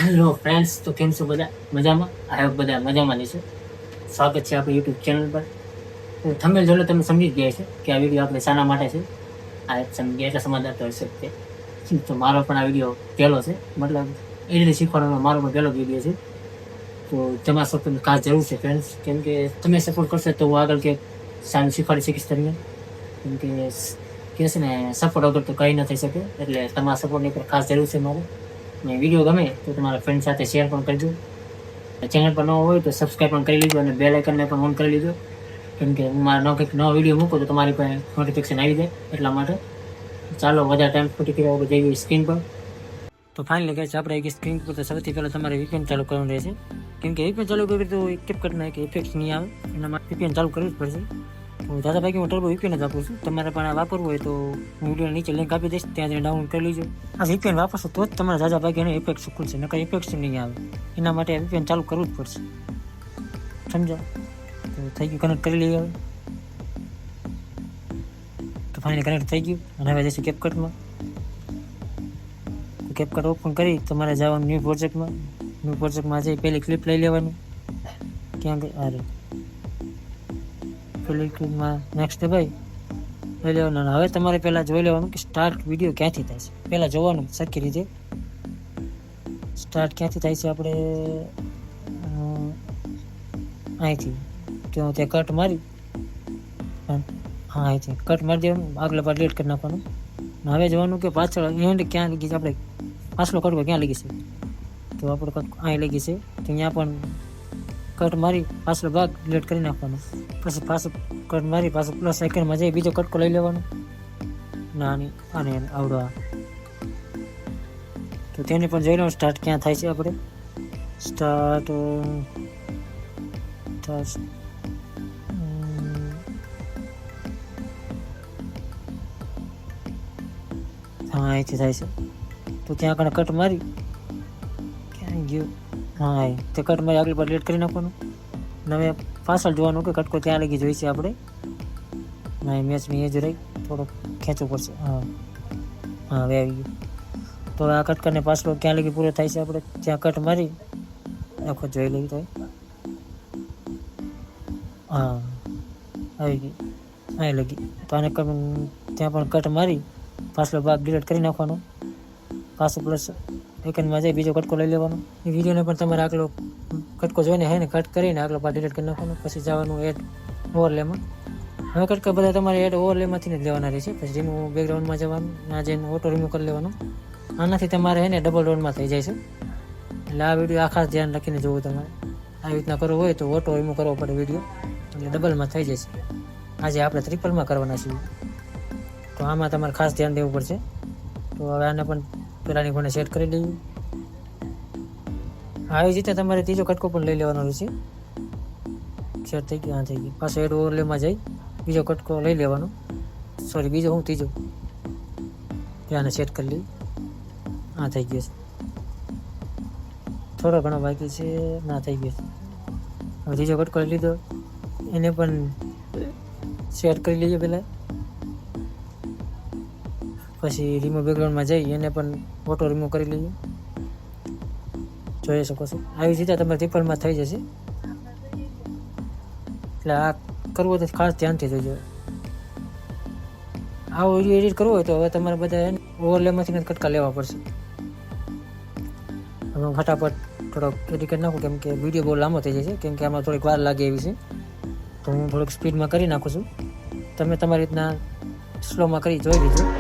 Hello friends, તો કેમ છો બધા? મજામાં? આઈ હોપ બધા મજામાં છે. સ્વાગત છે આપણી યુટ્યુબ ચેનલ પર. તો થંબનેલ જોઈને તમે સમજી જ ગયા છે કે આ વિડીયો આપણે શાના માટે છે. આ એક સમજી ગયા એટલે સમાધાન તો હશે જ તે. તો મારો પણ આ વિડીયો પહેલો છે, મતલબ એ રીતે શીખવાનો મારો પણ પહેલો વિડીયો છે. તો તમારા સપોર્ટની ખાસ જરૂર છે ફ્રેન્ડ્સ, કેમ કે તમે સપોર્ટ કરશો તો હું આગળ કે સારું શીખવાડી શકીશ તમને. કેમ કે કહે છે ને, સપોર્ટ વગર તો કંઈ ન થઈ શકે. એટલે તમારા સપોર્ટની પર ખાસ જરૂર છે મારે. ને વિડીયો ગમે તો તમારા ફ્રેન્ડ સાથે શેર પણ કરજો. ચેનલ પર ન હોય તો સબસ્ક્રાઈબ પણ કરી લીધો અને બેલ આઇકનને પણ ઓન કરી લીધો, કેમ કે હું મારા નવો વિડીયો મૂકું તો તમારી પાસે નોટિફિકેશન આવી જાય. એટલા માટે ચાલો વધારે ટાઈમ ખોટી કર્યા વગર જઈએ સ્ક્રીન પર. તો ફાઇનલી કહે છે આપણે એક સ્ક્રીન પર તો સૌથી પહેલાં તમારે VPN ચાલુ કરવાનું રહેશે, કેમ કે VPN ચાલુ કરવી તો કેપકટના એક ઇફેક્ટ નહીં આવે, એના માટે VPN ચાલુ કરવું જ પડશે. તો દાદા ભાઈ હું ટર્બો VPN જ વાપરું છું. તમારે પણ વાપરવું હોય તો હું વિડીયો નીચે લિંક આપી દઈશ, ત્યાં જઈને ડાઉનલોડ કરી લીજો. આ VPN વાપરશો તો જ તમારા દાદા ભાઈ એને ઇફેક્ટ ખુલશે, નકર ઇફેક્ટ નહીં આવે. એના માટે VPN ચાલુ કરવું જ પડશે, સમજો? તો થઈ ગયું, કનેક્ટ કરી લઈએ હવે. તો ફાઇનલી કનેક્ટ થઈ ગયું અને હવે જઈશું કેપકટમાં. કેપકટ ઓપન કરી તમારે જવાનું ન્યૂ પ્રોજેક્ટમાં જઈ પહેલી ક્લિપ લઈ લેવાની. ક્યાં ગઈ? અરે પેલી ક્લિપમાં નેક્સ્ટ ભાઈ લઈ લેવાનું. હવે તમારે પહેલાં જોઈ લેવાનું કે સ્ટાર્ટ વિડીયો ક્યાંથી થાય છે. પહેલાં જોવાનું સરખી રીતે સ્ટાર્ટ ક્યાંથી થાય છે. આપણે અહીંથી તો ત્યાં કટ મારી, હા અહીંથી કટ મારી દેવાનું, આગલા પાર ડિલીટ કરી નાખવાનું. હવે જોવાનું કે પાછળ એન્ડ ક્યાં લીધી છે, આપણે પાછલો કટકો ક્યાં લીધી છે. તો આપણે અહીં લીધી છે તો અહીંયા પણ કટ મારી પાછલો ભાગ ડિલીટ કરી નાખવાનો. પછી પાછું કટ મારી પાછું પ્લસ આઇકનમાં જઈ બીજો કટકો લઈ લેવાનો. નાની આને આવડવા તો તેને પણ જોઈ લેવાનું સ્ટાર્ટ ક્યાં થાય છે. આપણે સ્ટાર્ટ હા અહીંથી થાય છે. તો ત્યાં આગળ કટ મારી ક્યાં ગયું, હા તે કટ મારી આગળ પર ડિલીટ કરી નાખવાનું. હવે પાછળ જોવાનું કે કટકો ત્યાં લગી જોઈ છે આપણે. ના મેચની એ જ રહી, થોડોક ખેંચવું પડશે. હા હવે આવી ગયું. તો આ કટકાને પાછળ ક્યાં લગી પૂરો થાય છે આપણે ત્યાં કટ મારી આખો જોઈ લઈ તો હા આવી ગઈ અહીં લગી. તો આને ત્યાં પણ કટ મારી પાછલો ભાગ ડિલીટ કરી નાખવાનો. પાછું પ્લસ આઇકનમાં જઈ બીજો કટકો લઈ લેવાનો. એ વિડીયોને પણ તમારે આગલો કટકો જોઈને હે ને કટ કરીને આગલો ભાગ ડિલીટ કરી નાખવાનો. પછી જવાનું એડ ઓવરલેમાં. હવે કટકા બધા તમારે એડ ઓવરલેમાંથી જ લેવાના રહેશે. પછી રિમૂવ બેકગ્રાઉન્ડમાં જવાનું, આ જઈને ઓટો રિમૂવ કરી લેવાનું. આનાથી તમારે હે ને ડબલ રોડમાં થઈ જાય છે. એટલે આ વિડીયો આખા ધ્યાન રાખીને જોવું. તમારે આવી રીતના કરવું હોય તો ઓટો રિમૂવ કરવો પડે વિડીયો, એટલે ડબલમાં થઈ જશે. આજે આપણે ટ્રિપલમાં કરવાના છીએ, તો આમાં તમારે ખાસ ધ્યાન દેવું પડશે. તો હવે આને પણ પેલાની ફોને સેટ કરી લઈએ. આવી રીતે તમારે ત્રીજો કટકો પણ લઈ લેવાનો રહેશે. સેટ થઈ ગયો, હા થઈ ગયું. પાછો એડ ઓવરલેમાં જઈ બીજો કટકો લઈ લેવાનો. સોરી ત્રીજો આને સેટ કરી લઈએ. હા થઈ ગયો છે, થોડો ઘણો બાકી છે. ના થઈ ગયો છે. હવે ત્રીજો કટકો લઈ લીધો, એને પણ સેટ કરી લઈએ પહેલાં. પછી રિમૂવ બેકગ્રાઉન્ડમાં જઈ એને પણ ઓટો રિમૂવ કરી લઈએ. જોઈ શકો છો આવી રીતે તમારે ટ્રિપલમાં થઈ જશે. એટલે આ કરવું તો ખાસ ધ્યાનથી જોજો. આવો વિડીયો એડિટ કરવો હોય તો હવે તમારે બધા ઓવરલેમાંથી કટકા લેવા પડશે. હવે હું ફટાફટ થોડોક એડિટ કરી નાખું, કેમ કે વિડીયો બહુ લાંબો થઈ જાય છે, કેમ કે આમાં થોડીક વાર લાગે એવી છે. તો હું થોડીક સ્પીડમાં કરી નાખું છું. તમે તમારી રીતના સ્લોમાં કરી જોઈ લીધું.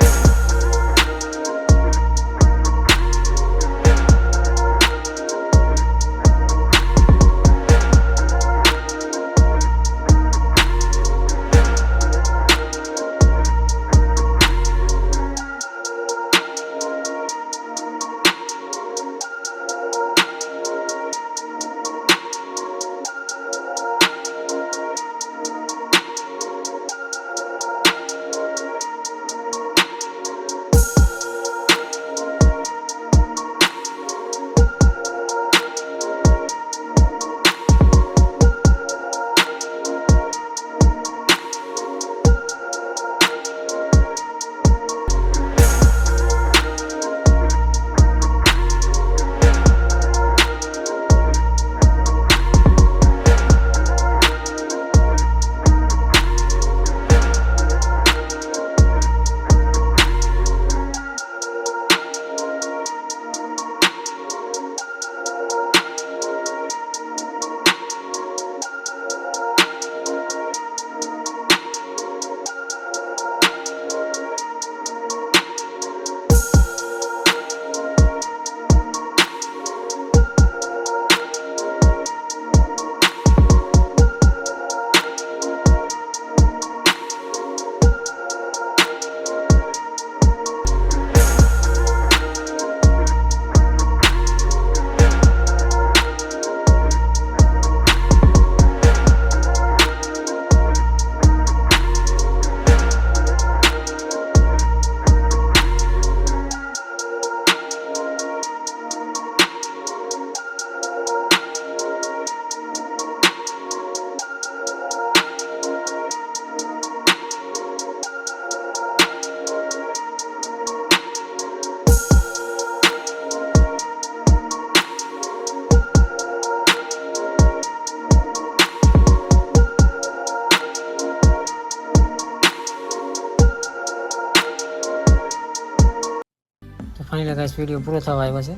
એટલે ગાઈસ વિડીયો પૂરો થવા આવ્યો છે.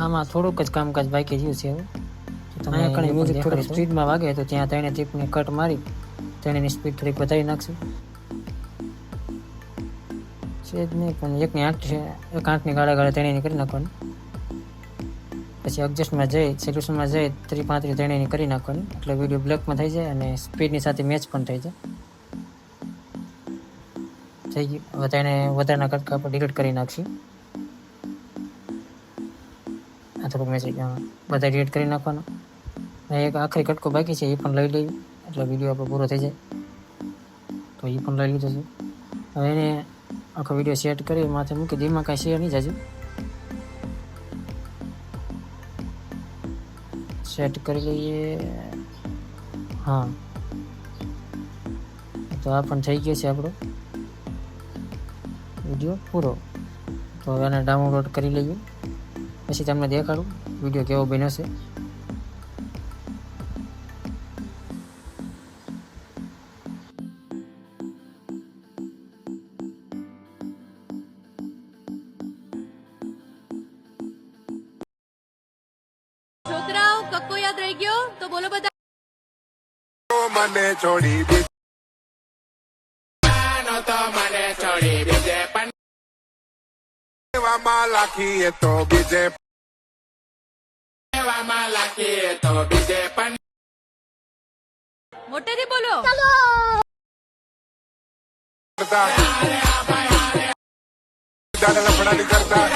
આમાં થોડુંક જ કામકાજ બાકી રહ્યું છે હવે. તમે કણી મ્યુઝિક થોડીક સ્પીડમાં વાગે તો ત્યાં તેને ટીપને કટ મારી તેની સ્પીડ થોડીક વધારી નાખશું. છે જ નહીં પણ 1:8 છે, 1:8ની ગાળે તેણીની કરી નાખવાની. પછી એડજસ્ટમાં જઈ સોલ્યુશનમાં જઈ 35 તેણીની કરી નાખવાની, એટલે વિડીયો બ્લેકમાં થઈ જાય અને સ્પીડની સાથે મેચ પણ થઈ જાય. થઈ ગયું. હવે તેને વધારાના કટકા પર ડિલીટ કરી નાખશું. આ થોડુંક મેસેજ બધા ડિલીટ કરી નાખવાનો. એક આખરી કટકો બાકી છે, એ પણ લઈ લેવી એટલે વિડીયો આપણો પૂરો થઈ જાય. તો એ પણ લઈ લીધો છે. હવે એને આખો વિડીયો સેટ કરી માથે મૂકી દીમાં કાંઈ શેર નહીં જાજુ. સેટ કરી લઈએ. હા, તો આ પણ થઈ ગયો છે આપણો વિડીયો પૂરો. તો હવે આને ડાઉનલોડ કરી લઈએ, પછી તમને દેખાડું વિડીયો કેવો બન્યો છે. છોકરાઓ કક્કો યાદ રહી ગયો તો બોલો બધા. મને છોડી બીજે વામાં લાખી તો બીજે મોટેથી બોલો. કરતા દાડા લફડા ની કરતા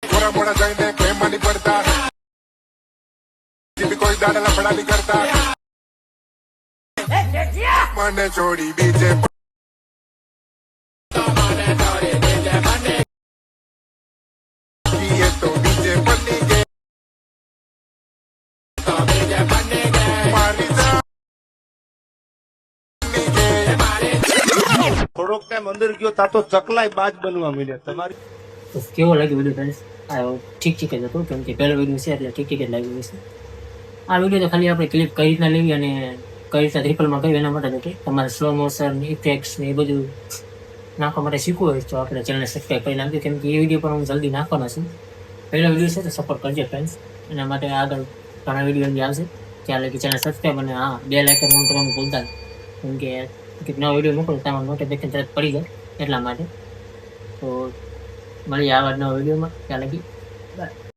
થોડા મોડા જઈને પ્રેમમાં ની પડતા કોઈ દાડા લફડા ની કરતા મને છોડી બીજે તો બીજે બની ગઈ મારી થોડોક ટાઈમ અંદર ગયો તા તો ચકલાય બાજ બનવા મળ્યા. તમારી તો કેવો લાગ્યો વિડીયો ફ્રેન્ડ્સ? આ ઠીક ઠીક જ હતું, કેમ કે પહેલો વિડીયો છે એટલે ઠીક ઠીક જ લાગ્યું છે. આ વિડીયો તો ખાલી આપણે ક્લિપ કઈ રીતના લેવી અને કઈ રીતના ટ્રિપલમાં કહ્યું એના માટે નથી. તમારે સ્લો મોશન ઇફેક્ટ્સ ને એ બધું નાખવા માટે શીખવું હોય તો આપણે ચેનલને સબસ્ક્રાઈબ કરી નાખજો, કેમ કે એ વિડીયો પણ હું જલ્દી નાખવાનો છું. પહેલો વિડીયો છે તો સપોર્ટ કરજો ફ્રેન્ડ્સ. એના માટે આગળ ઘણા વિડીયો જે આવશે ત્યાં લગી ચેનલ સબસ્ક્રાઈબ અને હા 2 લાઇકન ઓન કરવાનું ભૂલતા નહીં, કેમ કે નવો વિડીયો મોકલો તમારું નોટિફિકેશન તરત પડી જાય એટલા માટે. તો મળીએ આવા નવા વિડીયોમાં. ત્યાં લગી બાય.